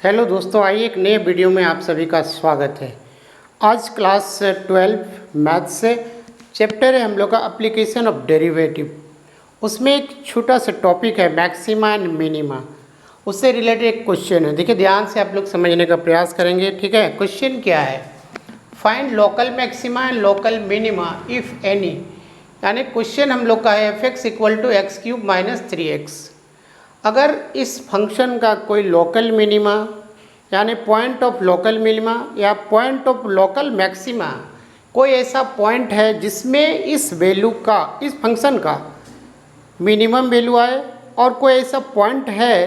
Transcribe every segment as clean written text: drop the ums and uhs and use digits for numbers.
Hello दोस्तों, आइए एक नए वीडियो में आप सभी का स्वागत है। आज क्लास 12 मैथ से चैप्टर है हम लोग का एप्लीकेशन ऑफ डेरिवेटिव। उसमें एक छोटा सा टॉपिक है मैक्सिमा एंड मिनिमा। उससे रिलेटेड एक क्वेश्चन है। देखिए ध्यान से आप लोग समझने का प्रयास करेंगे। ठीक है, क्वेश्चन क्या है? Find local maxima and local minima if any. यानी क्वेश्चन हम लोग का है f x equal to x cube minus 3x। अगर इस फंक्शन का कोई लोकल मिनिमा यानी पॉइंट ऑफ लोकल मिनिमा या पॉइंट ऑफ लोकल मैक्सिमा, कोई ऐसा पॉइंट है जिसमें इस वैल्यू का, इस फंक्शन का मिनिमम वैल्यू आए, और कोई ऐसा पॉइंट है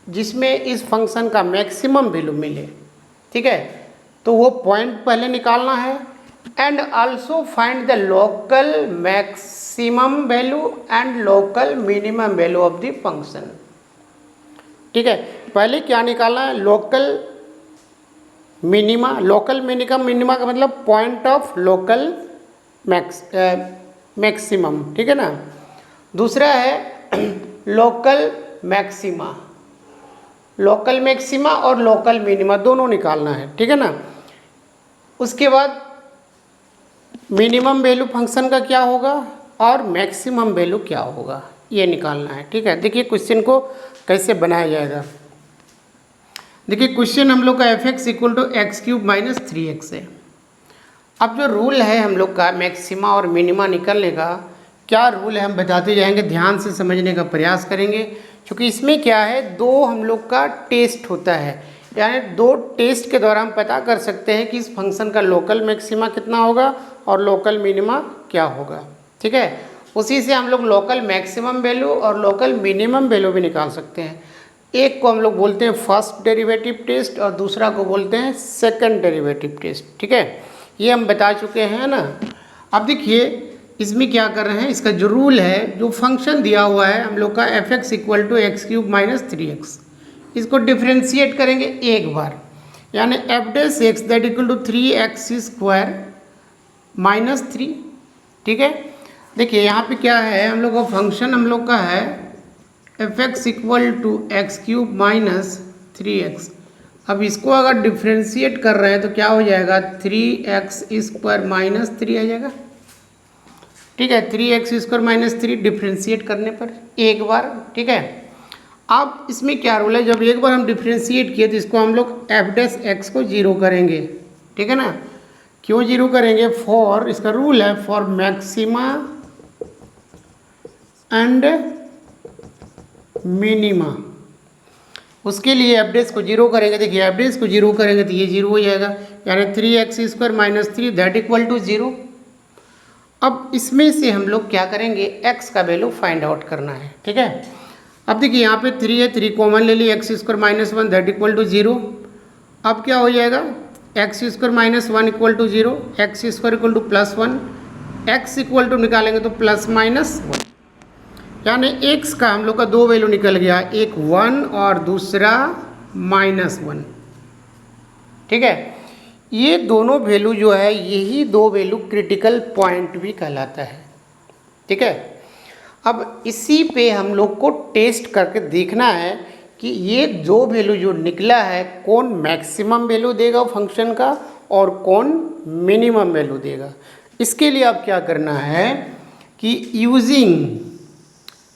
जिसमें इस फंक्शन का मैक्सिमम वैल्यू मिले। ठीक है, तो वो पॉइंट पहले निकालना है। And also find the local maximum value and local minimum value of the function. ठीक है, पहले क्या निकालना है? Local minima. लोकल मिनिमा का मतलब पॉइंट ऑफ लोकल मैक्सिमम। ठीक है ना। दूसरा है लोकल मैक्सिमा। लोकल मैक्सिमा और लोकल मिनिमा दोनों निकालना है। ठीक है ना। उसके बाद मिनिमम वैल्यू फंक्शन का क्या होगा और मैक्सिमम वैल्यू क्या होगा, ये निकालना है। ठीक है, देखिए क्वेश्चन को कैसे बनाया जाएगा। देखिए क्वेश्चन हम लोग का f x equal to x cube minus 3x है। अब जो रूल है हम लोग का मैक्सिमा और मिनिमा निकलने का, क्या रूल है हम बताते जाएंगे, ध्यान से समझने का प्रयास करेंगे। क्योंकि इसमें क्या है, दो हम लोग का टेस्ट होता है। यानी दो टेस्ट के द्वारा हम पता कर सकते हैं कि इस फंक्शन का लोकल मैक्सिमा कितना होगा और लोकल मिनिमा क्या होगा। ठीक है, उसी से हम लोग लोकल मैक्सिमम वैल्यू और लोकल मिनिमम वैल्यू भी निकाल सकते हैं। एक को हम लोग बोलते हैं फर्स्ट डेरिवेटिव टेस्ट और दूसरा को बोलते हैं सेकंड डेरिवेटिव टेस्ट। ठीक है, ये हम बता चुके हैं ना। अब देखिए इसमें क्या कर रहे हैं, इसका जो रूल है, जो फंक्शन दिया हुआ है हम लोग का f x equal to x cube minus 3x, इसको डिफ्रेंशिएट करेंगे एक बार। यानी f dash x that equal to 3x square minus 3। ठीक है, देखिए यहाँ पे क्या है, हम लोग का फंक्शन हम लोग का है f x equal to x cube minus 3x। अब इसको अगर डिफ्रेंशिएट कर रहे हैं तो क्या हो जाएगा, 3x स्क्वायर माइनस 3 आ जाएगा। ठीक है, 3x स्क्वायर माइनस 3 डिफ्रेंशिएट करने पर एक बार। ठीक है, अब इसमें क्या रूल है, जब एक बार हम डिफ्रेंशिएट किए तो इसको हम लोग एफ डैश एक्स को जीरो करेंगे। ठीक है ना। क्यों जीरो करेंगे? फॉर, इसका रूल है फॉर मैक्सिमा एंड मिनिमा। उसके लिए एफ डैश को जीरो करेंगे। देखिए एफ डैश को जीरो करेंगे तो ये जीरो हो जाएगा, यानी 3x square minus 3 that equal to zero. अब इसमें से हम लोग क्या करेंगे, x का वैल्यू फाइंड आउट करना है। ठीक है, अब देखिए यहाँ पे 3 है, 3 कॉमन ले लिए, x square minus 1 that equal to zero. अब क्या हो जाएगा, x square minus 1 equal to zero, x square equal to plus 1, x equal to निकालेंगे तो प्लस माइनस 1। यानी x का हम लोग का दो वैल्यू निकल गया, एक 1 और दूसरा माइनस 1। ठीक है, ये दोनों वैल्यू जो है, यही दो वैल्यू क्रिटिकल पॉइंट भी कहलाता है। ठीक है, अब इसी पे हम लोग को टेस्ट करके देखना है कि ये दो वैल्यू जो निकला है, कौन मैक्सिमम वैल्यू देगा फंक्शन का और कौन मिनिमम वैल्यू देगा। इसके लिए अब क्या करना है कि यूजिंग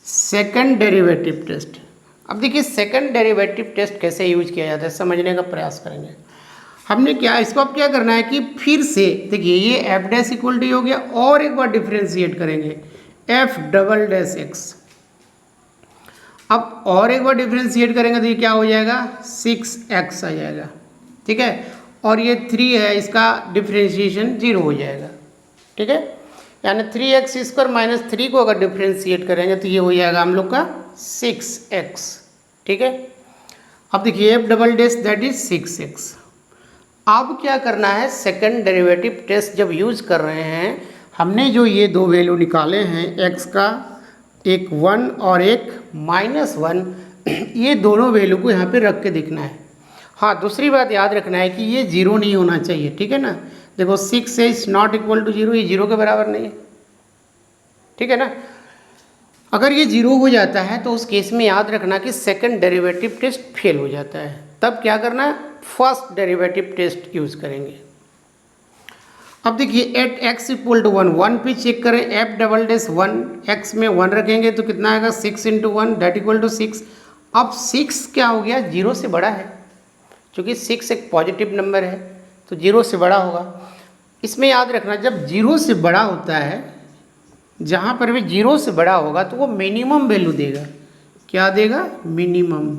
सेकंड डेरिवेटिव टेस्ट। अब देखिए सेकंड डेरिवेटिव टेस्ट कैसे यूज किया जाता है, समझने का प्रयास करेंगे। हमने क्या, इसको अब क्या करना है कि फिर से देखिए ये एफ डैश इक्वल टू हो गया, और एक बार डिफ्रेंशिएट करेंगे एफ डबल डैश एक्स। अब और एक बार डिफ्रेंशिएट करेंगे तो ये क्या हो जाएगा, 6x आ जाएगा। ठीक है, और ये 3 है, इसका डिफ्रेंशिएशन 0 हो जाएगा। ठीक है, यानी 3x स्क्वायर माइनस 3 को अगर डिफ्रेंशिएट करेंगे तो ये हो जाएगा हम लोग का 6x। ठीक है, अब देखिए F double dash that is 6x। अब क्या करना है, सेकंड डेरिवेटिव टेस्ट जब यूज कर रहे हैं, हमने जो ये दो वैल्यू निकाले हैं, x का एक 1 और एक माइनस 1, ये दोनों वैल्यू को यहाँ पे रख के देखना है। हाँ, दूसरी बात याद रखना है कि ये जीरो नहीं होना चाहिए। ठीक है ना, देखो 6 is not equal to zero, ये जीरो के बराबर नहीं है। ठीक है ना, अगर ये जीरो हो जाता है तो उस केस में याद रखना कि सेकंड डेरिवेटिव टेस्ट फेल हो जाता है। तब क्या करना है, फर्स्ट डेरिवेटिव टेस्ट यूज़ करेंगे। अब देखिए एट x इक्वल टू 1 पे चेक करें, f डबल डेस 1, x में 1 रखेंगे तो कितना आएगा 6 इंटू 1 दैट इक्वल टू 6। अब 6 क्या हो गया, 0 से बड़ा है, क्योंकि 6 एक पॉजिटिव नंबर है तो 0 से बड़ा होगा। इसमें याद रखना जब 0 से बड़ा होता है, जहाँ पर भी 0 से बड़ा होगा तो वो मिनिमम वैल्यू देगा। क्या देगा, मिनिमम।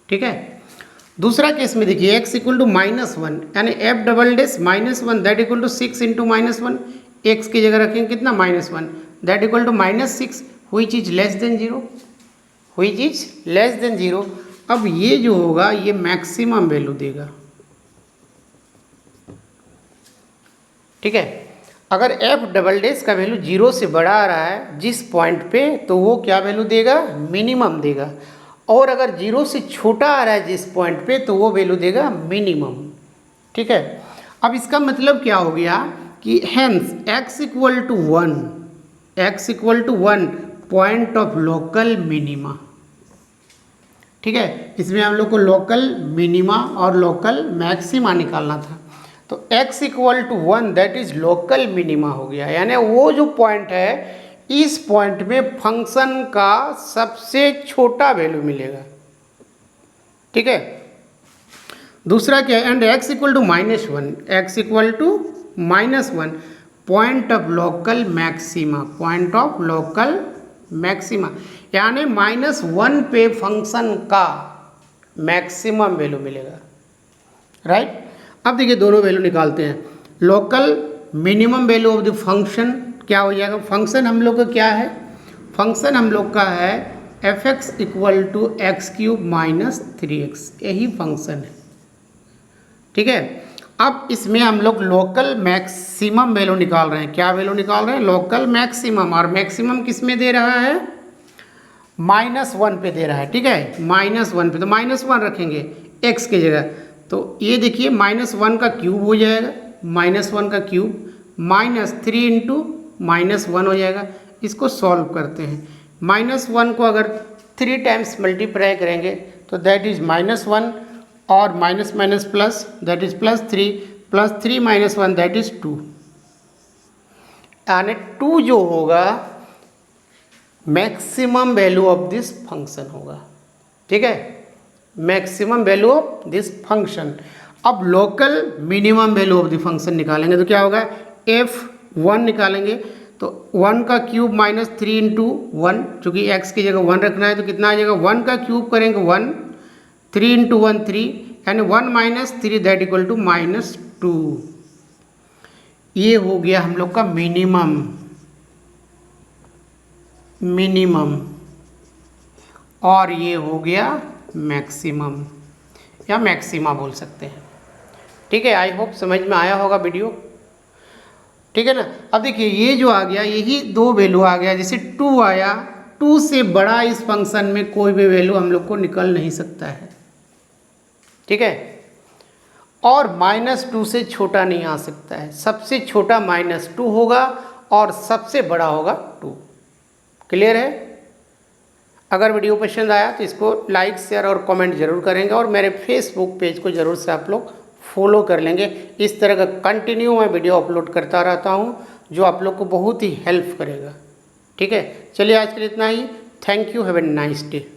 ठीक है। दूसरा केस में देखिए x इक्वल टू -1 यानी f double dash -1 that equal to 6 into -1, x की जगह रखेंगे कितना -1 that equal to -6 which is less than 0, which is less than 0। अब ये जो होगा ये मैक्सिमम वैल्यू देगा। ठीक है। अगर f डबल डेस का वैल्यू 0 से बड़ा आ रहा है जिस पॉइंट पे, तो वो क्या वैल्यू देगा, मिनिमम देगा। और अगर 0 से छोटा आ रहा है जिस पॉइंट पे, तो वो वैल्यू देगा मिनिमम। ठीक है। अब इसका मतलब क्या हो गया कि hence x equal to 1 point of local minima. ठीक है। इसमें हम लोग को लोकल मिनिमा और लोकल मैक्सिमा निकालना था, तो x equal to 1 that is local minima हो गया। यानी वो जो पॉइंट है, इस पॉइंट में फंक्शन का सबसे छोटा वैल्यू मिलेगा। ठीक है। दूसरा क्या है, and x equal to -1, x equal to -1 point of local maxima, point of local maxima, यानी -1 पे फंक्शन का मैक्सिमम वैल्यू मिलेगा। राइट। अब देखिए दोनों वैल्यू निकालते हैं। Local minimum value of the function क्या हो जाएगा, फंक्शन हम लोग का क्या है, फंक्शन हम लोग का है f(x) equal to x³ minus 3x, यही फंक्शन है। ठीक है। अब इसमें हम लोग लोकल मैक्सिमम वैल्यू निकाल रहे हैं। क्या वैल्यू निकाल रहे हैं, लोकल मैक्सिमम। और मैक्सिमम किस में दे रहा है, -1 पे दे रहा है। ठीक है, -1 पे, तो -1 रखेंगे x की जगह, तो ये देखिए -1 का क्यूब हो जाएगा, -1 का क्यूब -3 इंटू -1 हो जाएगा। इसको सॉल्व करते हैं। -1 को अगर 3 टाइम्स मल्टीप्लाई करेंगे तो दैट इज -1 और minus minus plus that is +3 +3 -1 that is 2। यानी 2 जो होगा maximum value of this function होगा। ठीक है, maximum value of this function. अब local minimum value of the function निकालेंगे तो क्या होगा, f1 निकालेंगे तो 1 का क्यूब -3 इंटू 1, चूँकि x की जगह 1 रखना है तो कितना आ जाएगा, 1 का क्यूब करेंगे 1, 3 इंटू 1 3, यानी 1 - 3 दैट इक्वल टू -2। ये हो गया हम लोग का मिनिमम और ये हो गया मैक्सिमम या मैक्सिमा बोल सकते हैं। ठीक है, आई होप समझ में आया होगा वीडियो। ठीक है ना। अब देखिए ये जो आ गया, यही 2 वैल्यू आ गया, जैसे 2 आया, 2 से बड़ा इस फंक्शन में कोई भी वैल्यू हम लोग को निकल नहीं सकता है। ठीक है, और -2 से छोटा नहीं आ सकता है, सबसे छोटा -2 होगा और सबसे बड़ा होगा 2। क्लियर है। अगर वीडियो पसंद आया तो इसको लाइक शेयर और कमेंट जरूर करेंगे और मेरे फेसबुक पेज को ज़रूर से आप लोग फॉलो कर लेंगे। इस तरह का कंटिन्यू मैं वीडियो अपलोड करता रहता हूँ जो आप लोग को बहुत ही हेल्प करेगा। ठीक है, चलिए आज के लिए इतना ही। Thank you, have a nice day.